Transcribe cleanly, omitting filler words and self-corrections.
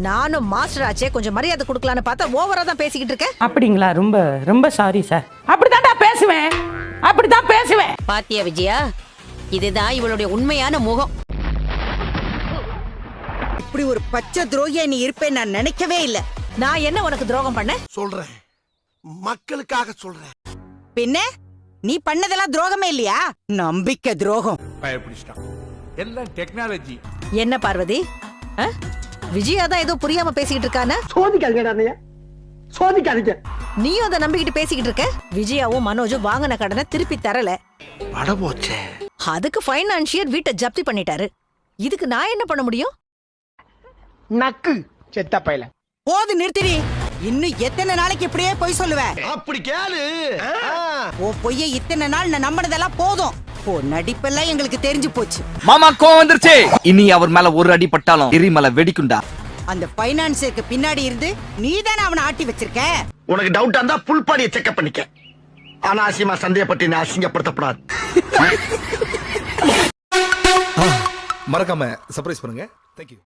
நானும் மாஸ்டர் ஆச்சே, கொஞ்சம் மரியாதை கொடுக்கலான்னு பார்த்தா ஓவரா தான் பேசிக்கிட்டு இருக்க. அப்படிங்களா? ரொம்ப ரொம்ப சாரி சார். அப்படித்தான்டா பேசுவேன், அப்படித்தான் பேசுவேன். பாத்தியா விஜயா, இதுதான் இவளுடைய உண்மையான முகம். இப்படி ஒரு பச்சை துரோகியா நீ இருப்பேன் நான் நினைக்கவே இல்ல. நான் என்ன உனக்கு துரோகம் பண்ண? சொல்றேன், மக்களுக்காக சொல்றேன். பின்ன நீ பண்ணதெல்லாம் துரோகமே இல்லையா? நம்பிக்கை துரோகம். பயப்பிடிச்சிட்டான். எல்லாம் டெக்னாலஜி. என்ன பார்வதி, விஜயா தான் ஏதோ புரியாம பேசிக்கிட்டு இருக்கானே. சோதிக்காதீங்க. நீயும் அதை நம்பிக்கிட்டு பேசிக்கிட்டு இருக்க. விஜயாவும் மனோஜும் வாங்கின கடனை திருப்பி தரல. அடபோச்சே. அதுக்கு ஃபைனான்சியர் வீட்டை ஜப்தி பண்ணிட்டாரு. இதுக்கு நான் என்ன பண்ண முடியும்? நக்கு செத்த பையல. போது நிறுத்திடி. இன்னும் எத்தனை நாளைக்கு இப்படியே பொய் சொல்லுவேன்? அப்படி கேளு. ஓ பொய்ய இத்தனை நாள் நான் நம்பினதெல்லாம் போதும். ஓ நடிப்பெல்லாம் எங்களுக்கு தெரிஞ்சு போச்சு. மாமா கோவம் வந்துருச்சு. இனி அவர் மேல ஒரு அடி பட்டாலும் எரிமலை வெடிக்குண்டா. அந்த பைனான்சியருக்கு பின்னாடி இருந்து நீதானே அவனை ஆட்டி வச்சிருக்க. உனக்கு டவுட்டா இருந்தா புல் பாடியை செக்அப் பண்ணிக்க. அனாவசியமா சந்தேகப்பட்டு நான் அசிங்கப்படுத்தப்படாது. மறக்காம சர்ப்ரைஸ் பண்ணுங்க. தேங்க்யூ.